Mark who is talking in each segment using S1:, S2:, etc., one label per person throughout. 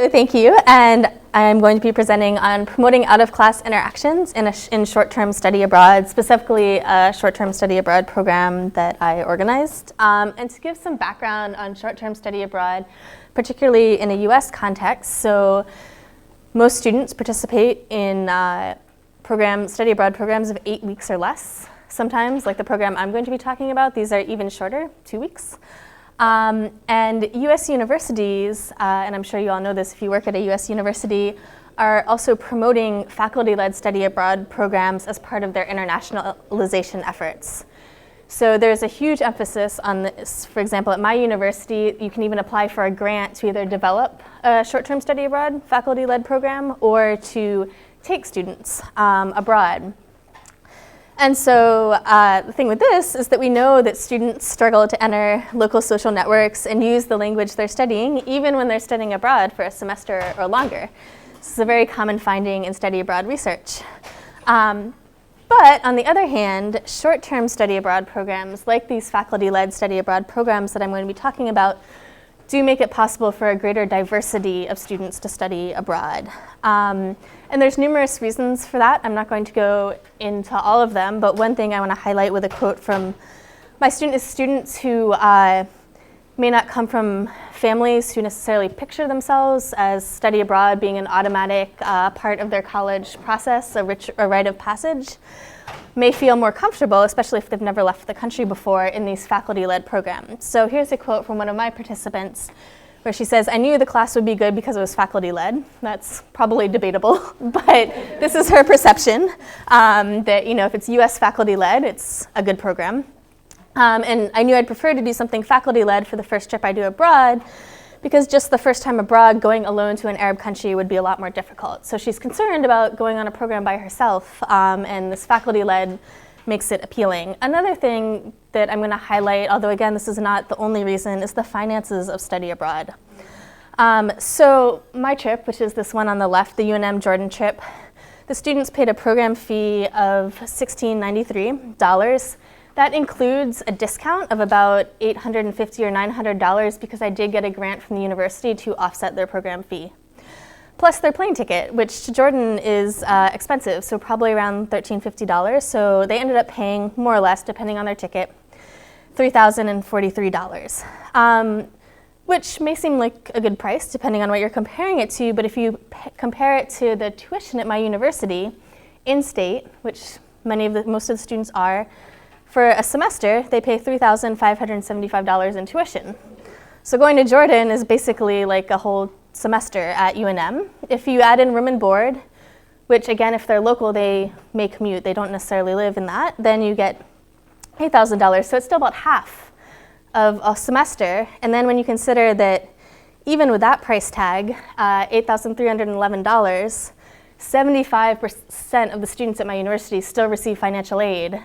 S1: So thank you, and I'm going to be presenting on promoting out-of-class interactions in short-term study abroad, specifically a short-term study abroad program that I organized. And to give some background on short-term study abroad, particularly in a US context, so most students participate in study abroad programs of 8 weeks or less. Sometimes, like the program I'm going to be talking about, these are even shorter, 2 weeks. And US universities, and I'm sure you all know this if you work at a US university, are also promoting faculty-led study abroad programs as part of their internationalization efforts. So there's a huge emphasis on this. For example, at my university, you can even apply for a grant to either develop a short-term study abroad faculty-led program or to take students abroad. And so the thing with this is that we know that students struggle to enter local social networks and use the language they're studying, even when they're studying abroad for a semester or longer. This is a very common finding in study abroad research. But on the other hand, short-term study abroad programs, like these faculty-led study abroad programs that I'm going to be talking about, do make it possible for a greater diversity of students to study abroad. And there's numerous reasons for that. I'm not going to go into all of them, but one thing I want to highlight with a quote from my students who may not come from families who necessarily picture themselves as study abroad being an automatic part of their college process, a rite of passage, may feel more comfortable, especially if they've never left the country before, in these faculty-led programs. So here's a quote from one of my participants where she says, "I knew the class would be good because it was faculty-led." That's probably debatable, but this is her perception, that if it's US faculty-led, it's a good program. And I knew I'd prefer to do something faculty-led for the first trip I do abroad, because just the first time abroad, going alone to an Arab country would be a lot more difficult. So she's concerned about going on a program by herself, and this faculty-led makes it appealing. Another thing that I'm going to highlight, although again this is not the only reason, is the finances of study abroad. So my trip, which is this one on the left, the UNM Jordan trip, the students paid a program fee of $1,693. That includes a discount of about $850 or $900 because I did get a grant from the university to offset their program fee. Plus their plane ticket, which to Jordan is expensive, so probably around $1,350. So they ended up paying more or less, depending on their ticket, $3,043, which may seem like a good price depending on what you're comparing it to, but if you compare it to the tuition at my university, in-state, which most of the students are, for a semester, they pay $3,575 in tuition. So going to Jordan is basically like a whole semester at UNM. If you add in room and board, which again, if they're local, they may commute, they don't necessarily live in that, then you get $8,000. So it's still about half of a semester. And then when you consider that even with that price tag, $8,311, 75% of the students at my university still receive financial aid.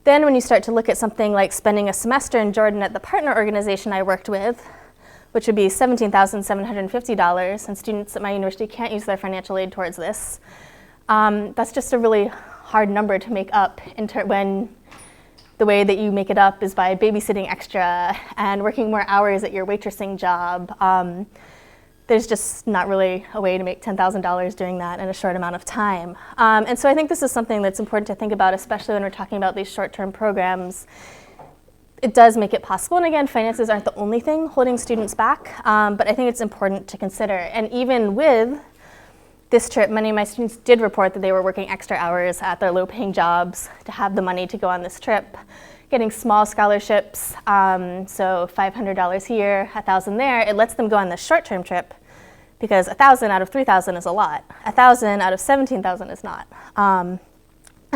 S1: Then when you start to look at something like spending a semester in Jordan at the partner organization I worked with, which would be $17,750, and students at my university can't use their financial aid towards this, that's just a really hard number to make up when the way that you make it up is by babysitting extra and working more hours at your waitressing job. There's just not really a way to make $10,000 doing that in a short amount of time. And so I think this is something that's important to think about, especially when we're talking about these short-term programs. It does make it possible, and again, finances aren't the only thing holding students back, but I think it's important to consider. And even with this trip, many of my students did report that they were working extra hours at their low-paying jobs to have the money to go on this trip, getting small scholarships, so $500 here, $1,000 there. It lets them go on this short-term trip because $1,000 out of $3,000 is a lot. $1,000 out of $17,000 is not. And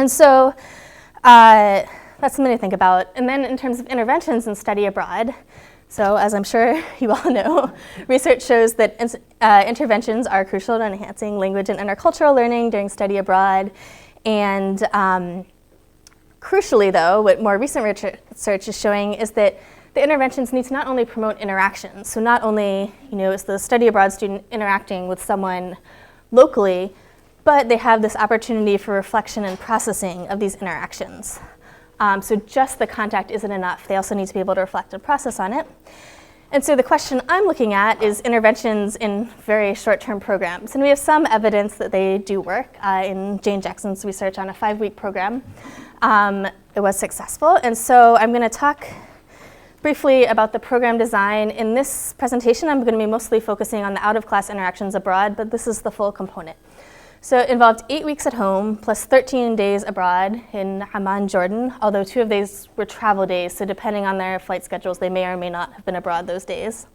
S1: so that's something to think about. And then in terms of interventions in study abroad, so as I'm sure you all know, research shows that interventions are crucial to enhancing language and intercultural learning during study abroad. And crucially though, what more recent research is showing is that the interventions need to not only promote interactions, so not only is the study abroad student interacting with someone locally, but they have this opportunity for reflection and processing of these interactions. So just the contact isn't enough. They also need to be able to reflect and process on it. And so the question I'm looking at is interventions in very short-term programs. And we have some evidence that they do work. In Jane Jackson's research on a 5-week program, it was successful. And so I'm going to talk briefly about the program design. In this presentation, I'm going to be mostly focusing on the out-of-class interactions abroad, but this is the full component. So it involved 8 weeks at home plus 13 days abroad in Amman, Jordan, although 2 of these were travel days, so depending on their flight schedules, they may or may not have been abroad those days.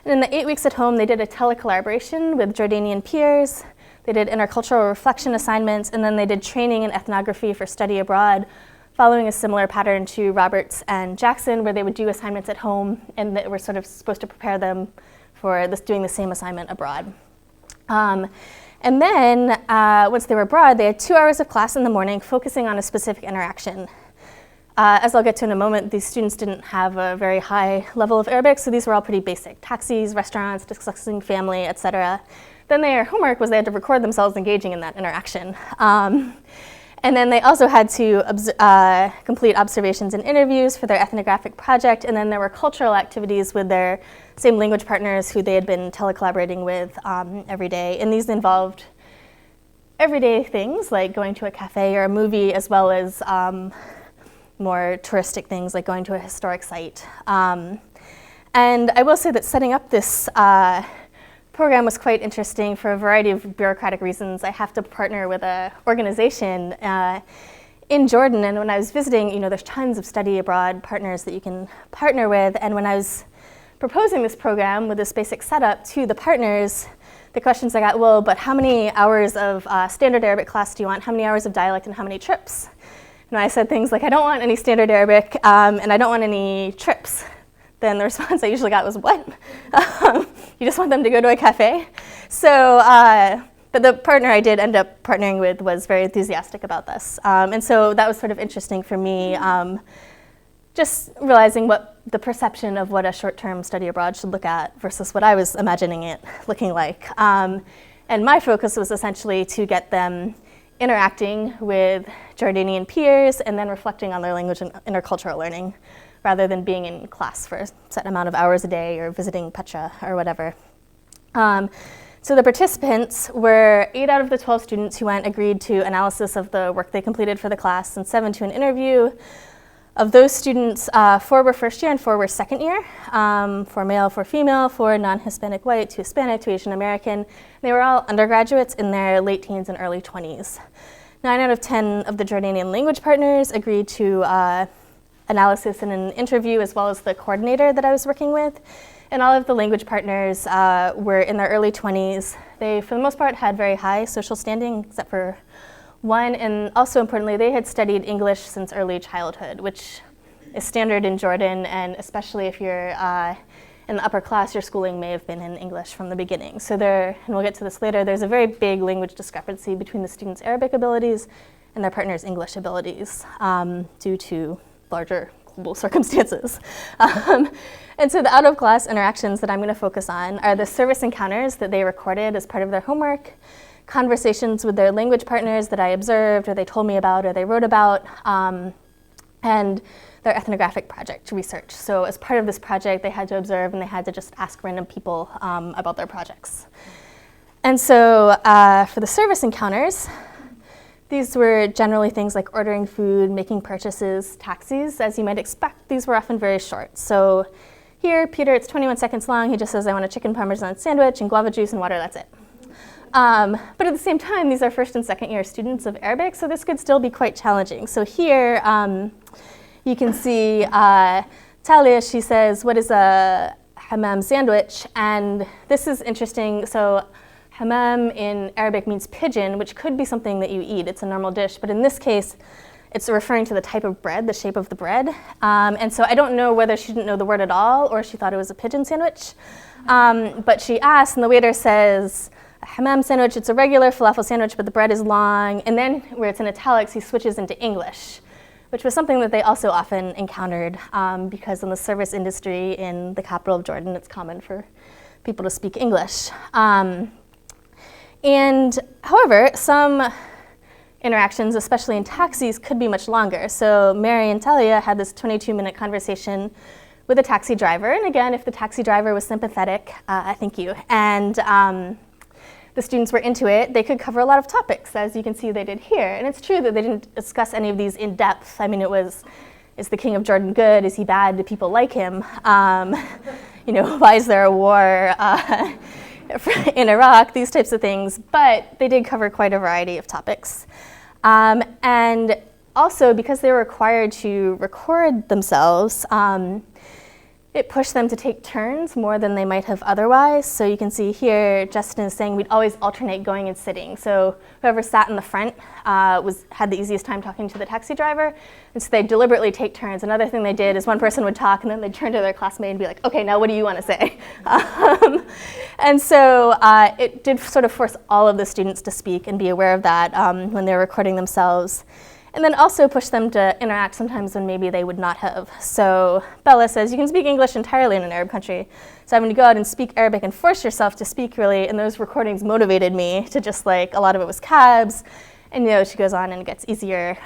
S1: And in the 8 weeks at home, they did a telecollaboration with Jordanian peers, they did intercultural reflection assignments, and then they did training in ethnography for study abroad, following a similar pattern to Roberts and Jackson, where they would do assignments at home, and that were sort of supposed to prepare them for doing the same assignment abroad. And then, once they were abroad, they had 2 hours of class in the morning focusing on a specific interaction. As I'll get to in a moment, these students didn't have a very high level of Arabic, so these were all pretty basic. Taxis, restaurants, discussing family, etc. Then their homework was they had to record themselves engaging in that interaction. And then they also had to complete observations and interviews for their ethnographic project, and then there were cultural activities with their same language partners who they had been telecollaborating with every day. And these involved everyday things like going to a cafe or a movie, as well as more touristic things like going to a historic site. And I will say that setting up this program was quite interesting for a variety of bureaucratic reasons. I have to partner with an organization in Jordan, and when I was visiting, there's tons of study abroad partners that you can partner with, and when I was proposing this program with this basic setup to the partners, the questions I got, well, but how many hours of standard Arabic class do you want? How many hours of dialect and how many trips? And I said things like, I don't want any standard Arabic and I don't want any trips. Then the response I usually got was, what? You just want them to go to a cafe? So, but the partner I did end up partnering with was very enthusiastic about this. And so that was sort of interesting for me, just realizing what the perception of what a short-term study abroad should look at versus what I was imagining it looking like. And my focus was essentially to get them interacting with Jordanian peers and then reflecting on their language and intercultural learning, rather than being in class for a set amount of hours a day or visiting Petra or whatever. So the participants were 8 out of the 12 students who went agreed to analysis of the work they completed for the class and 7 to an interview. Of those students, 4 were first year and 4 were second year, 4 male, 4 female, 4 non-Hispanic white, 2 Hispanic, 2 Asian American. They were all undergraduates in their late teens and early 20s. 9 out of 10 of the Jordanian language partners agreed to analysis and an interview, as well as the coordinator that I was working with. And all of the language partners were in their early 20s. They, for the most part, had very high social standing, except for 1. And also importantly, they had studied English since early childhood, which is standard in Jordan, and especially if you're in the upper class, your schooling may have been in English from the beginning. So there, and we'll get to this later, there's a very big language discrepancy between the students' Arabic abilities and their partners' English abilities due to larger global circumstances. And so the out-of-class interactions that I'm going to focus on are the service encounters that they recorded as part of their homework, conversations with their language partners that I observed or they told me about or they wrote about, and their ethnographic project research. So as part of this project, they had to observe and they had to just ask random people about their projects. And so for the service encounters, these were generally things like ordering food, making purchases, taxis. As you might expect, these were often very short. So here, Peter, it's 21 seconds long. He just says, I want a chicken parmesan sandwich and guava juice and water, that's it. But at the same time, these are first and second year students of Arabic, so this could still be quite challenging. So here, you can see Talia, she says, what is a hammam sandwich? And this is interesting. So hammam in Arabic means pigeon, which could be something that you eat. It's a normal dish. But in this case, it's referring to the type of bread, the shape of the bread. And so I don't know whether she didn't know the word at all or she thought it was a pigeon sandwich. But she asked, and the waiter says, a hammam sandwich, it's a regular falafel sandwich, but the bread is long. And then where it's in italics, he switches into English, which was something that they also often encountered because in the service industry in the capital of Jordan, it's common for people to speak English. And however, some interactions, especially in taxis, could be much longer. So Mary and Talia had this 22-minute conversation with a taxi driver. And again, if the taxi driver was sympathetic, thank you, and the students were into it, they could cover a lot of topics, as you can see they did here. And it's true that they didn't discuss any of these in depth. I mean, it was, is the king of Jordan good? Is he bad? Do people like him? You know, why is there a war in Iraq? These types of things. But they did cover quite a variety of topics. And also, because they were required to record themselves, it pushed them to take turns more than they might have otherwise. So you can see here, Justin is saying we'd always alternate going and sitting. So whoever sat in the front had the easiest time talking to the taxi driver. And so they'd deliberately take turns. Another thing they did is one person would talk and then they'd turn to their classmate and be like, okay, now what do you want to say? And so it did sort of force all of the students to speak and be aware of that when they were recording themselves. And then also push them to interact sometimes when maybe they would not have. So Bella says, you can speak English entirely in an Arab country. So having to go out and speak Arabic and force yourself to speak really, and those recordings motivated me to just like, a lot of it was cabs. And you know, she goes on and it gets easier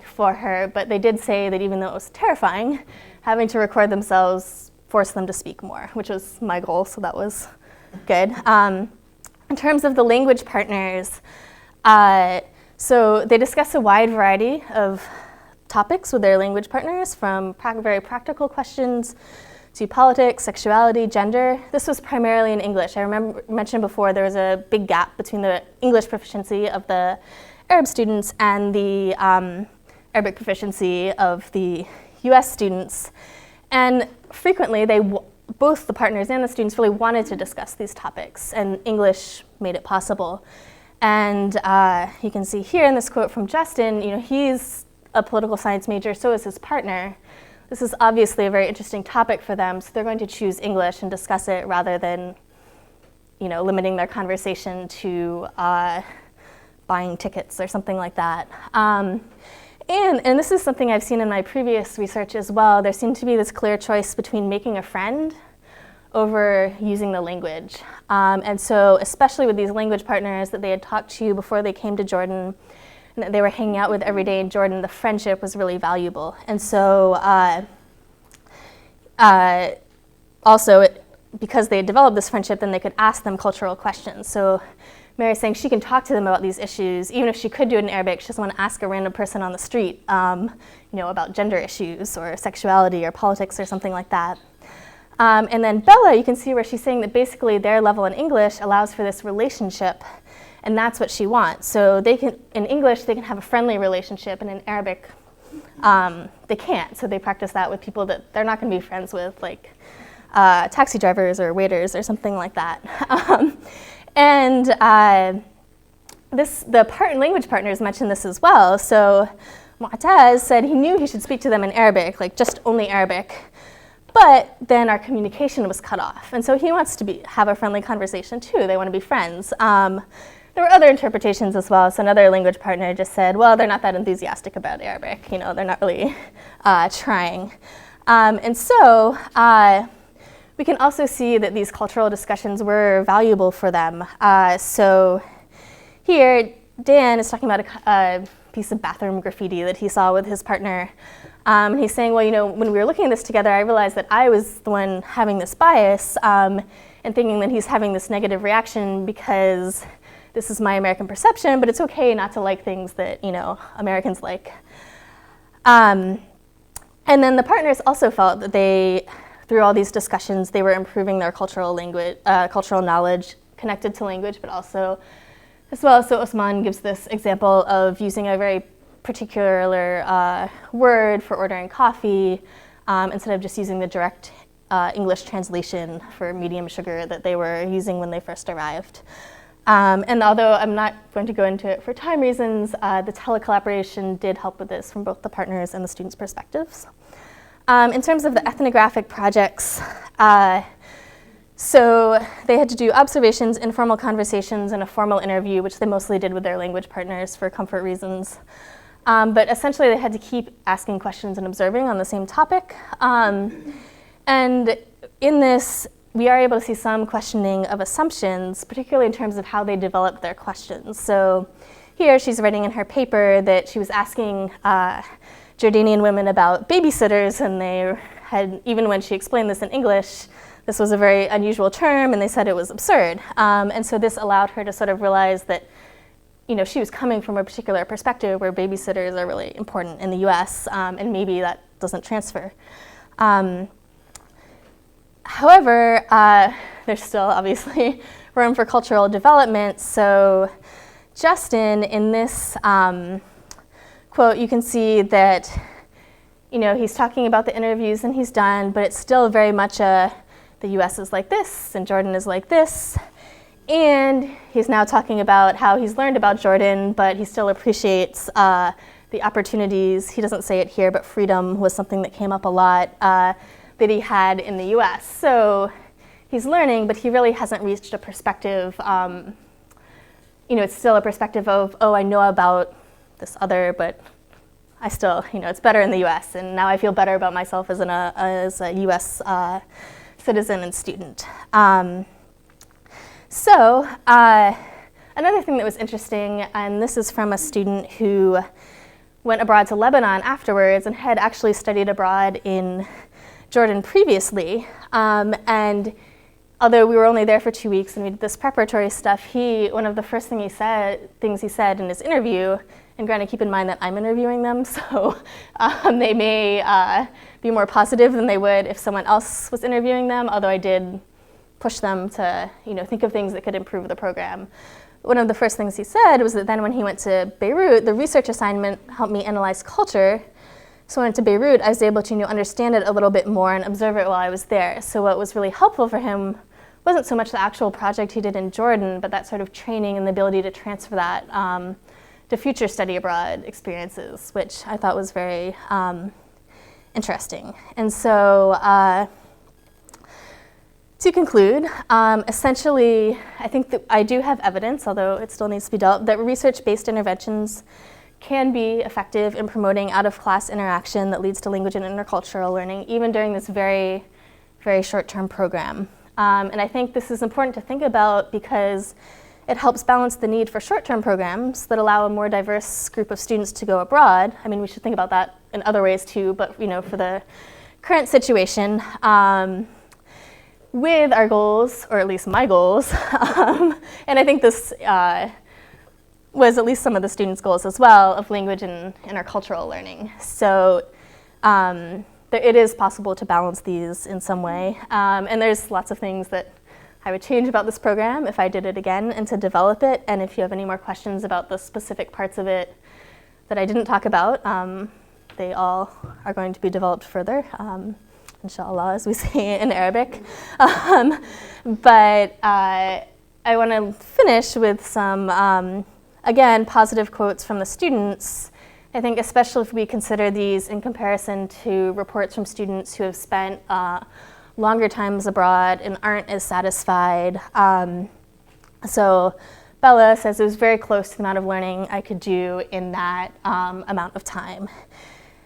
S1: for her. But they did say that even though it was terrifying, having to record themselves forced them to speak more, which was my goal, so that was good. In terms of the language partners, so they discuss a wide variety of topics with their language partners, from very practical questions to politics, sexuality, gender. This was primarily in English. I mentioned before there was a big gap between the English proficiency of the Arab students and the Arabic proficiency of the US students. And frequently, both the partners and the students really wanted to discuss these topics, and English made it possible. And you can see here in this quote from Justin, you know, he's a political science major, so is his partner. This is obviously a very interesting topic for them, so they're going to choose English and discuss it rather than, you know, limiting their conversation to buying tickets or something like that. And this is something I've seen in my previous research as well. There seemed to be this clear choice between making a friend over using the language. And so especially with these language partners that they had talked to before they came to Jordan, and that they were hanging out with every day in Jordan, the friendship was really valuable. And so also, because they had developed this friendship, then they could ask them cultural questions. So Mary's saying she can talk to them about these issues, even if she could do it in Arabic. She doesn't want to ask a random person on the street, you know, about gender issues or sexuality or politics or something like that. And then Bella, you can see where she's saying that basically their level in English allows for this relationship, and that's what she wants. So they can, in English, they can have a friendly relationship, and in Arabic, they can't. So they practice that with people that they're not going to be friends with, like taxi drivers or waiters or something like that. The language partners mentioned this as well. So Mu'taz said he knew he should speak to them in Arabic, like just only Arabic. But then our communication was cut off. And so he wants to have a friendly conversation too. They want to be friends. There were other interpretations as well. So another language partner just said, well, they're not that enthusiastic about Arabic. You know, they're not really trying. And so we can also see that these cultural discussions were valuable for them. So here, Dan is talking about a piece of bathroom graffiti that he saw with his partner. He's saying, well, you know, when we were looking at this together, I realized that I was the one having this bias and thinking that he's having this negative reaction because this is my American perception, but it's okay not to like things that, you know, Americans like. And then the partners also felt that through all these discussions, they were improving their cultural knowledge connected to language, but also as well. So Osman gives this example of using a very particular word for ordering coffee instead of just using the direct English translation for medium sugar that they were using when they first arrived. And although I'm not going to go into it for time reasons, the telecollaboration did help with this from both the partners and the students' perspectives. In terms of the ethnographic projects, so they had to do observations, informal conversations, and a formal interview, which they mostly did with their language partners for comfort reasons. But essentially, they had to keep asking questions and observing on the same topic. And in this, we are able to see some questioning of assumptions, particularly in terms of how they developed their questions. So here, she's writing in her paper that she was asking Jordanian women about babysitters, and they had, even when she explained this in English, this was a very unusual term, and they said it was absurd. And so this allowed her to sort of realize that, she was coming from a particular perspective where babysitters are really important in the US, and maybe that doesn't transfer. However, there's still obviously room for cultural development. So Justin, in this quote, you can see that, he's talking about the interviews and he's done, but it's still very much the US is like this and Jordan is like this. And he's now talking about how he's learned about Jordan, but he still appreciates the opportunities. He doesn't say it here, but freedom was something that came up a lot that he had in the US. So he's learning, but he really hasn't reached a perspective, it's still a perspective of, oh, I know about this other, but I still, it's better in the US, and now I feel better about myself as a US citizen and student. So another thing that was interesting, and this is from a student who went abroad to Lebanon afterwards and had actually studied abroad in Jordan previously, and although we were only there for 2 weeks and we did this preparatory stuff, one of the first things he said in his interview, and granted, keep in mind that I'm interviewing them, so they may be more positive than they would if someone else was interviewing them, although I did push them to think of things that could improve the program. One of the first things he said was that then when he went to Beirut, the research assignment helped me analyze culture. So when I went to Beirut, I was able to understand it a little bit more and observe it while I was there. So what was really helpful for him wasn't so much the actual project he did in Jordan, but that sort of training and the ability to transfer that to future study abroad experiences, which I thought was very interesting. And so to conclude, essentially, I think that I do have evidence, although it still needs to be developed, that research-based interventions can be effective in promoting out-of-class interaction that leads to language and intercultural learning, even during this very, very short-term program. And I think this is important to think about because it helps balance the need for short-term programs that allow a more diverse group of students to go abroad. I mean, we should think about that in other ways too, but for the current situation, with our goals, or at least my goals, and I think this was at least some of the students' goals as well, of language and intercultural learning. So it is possible to balance these in some way. And there's lots of things that I would change about this program if I did it again and to develop it. And if you have any more questions about the specific parts of it that I didn't talk about, they all are going to be developed further, inshallah, as we say in Arabic. But I want to finish with some, again, positive quotes from the students. I think especially if we consider these in comparison to reports from students who have spent longer times abroad and aren't as satisfied. So Bella says it was very close to the amount of learning I could do in that amount of time.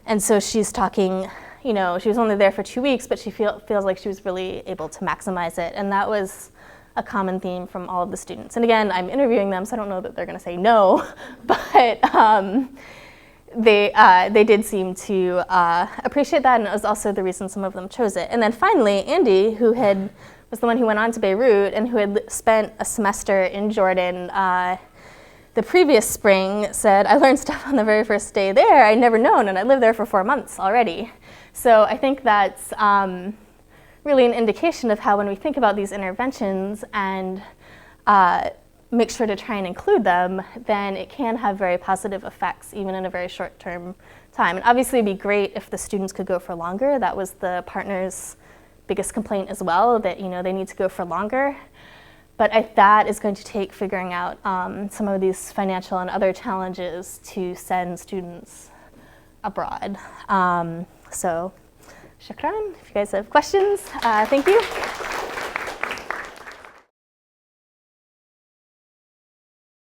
S1: And so she's talking, she was only there for 2 weeks, but she feels like she was really able to maximize it. And that was a common theme from all of the students. And again, I'm interviewing them, so I don't know that they're going to say no, but they did seem to appreciate that, and it was also the reason some of them chose it. And then finally, Andy, who was the one who went on to Beirut and who had spent a semester in Jordan the previous spring, said, I learned stuff on the very first day there I'd never known, and I lived there for 4 months already. So I think that's really an indication of how when we think about these interventions and make sure to try and include them, then it can have very positive effects, even in a very short-term time. And obviously it'd be great if the students could go for longer. That was the partners' biggest complaint as well, that they need to go for longer. But that is going to take figuring out some of these financial and other challenges to send students abroad. So, shukran. If you guys have questions, thank you.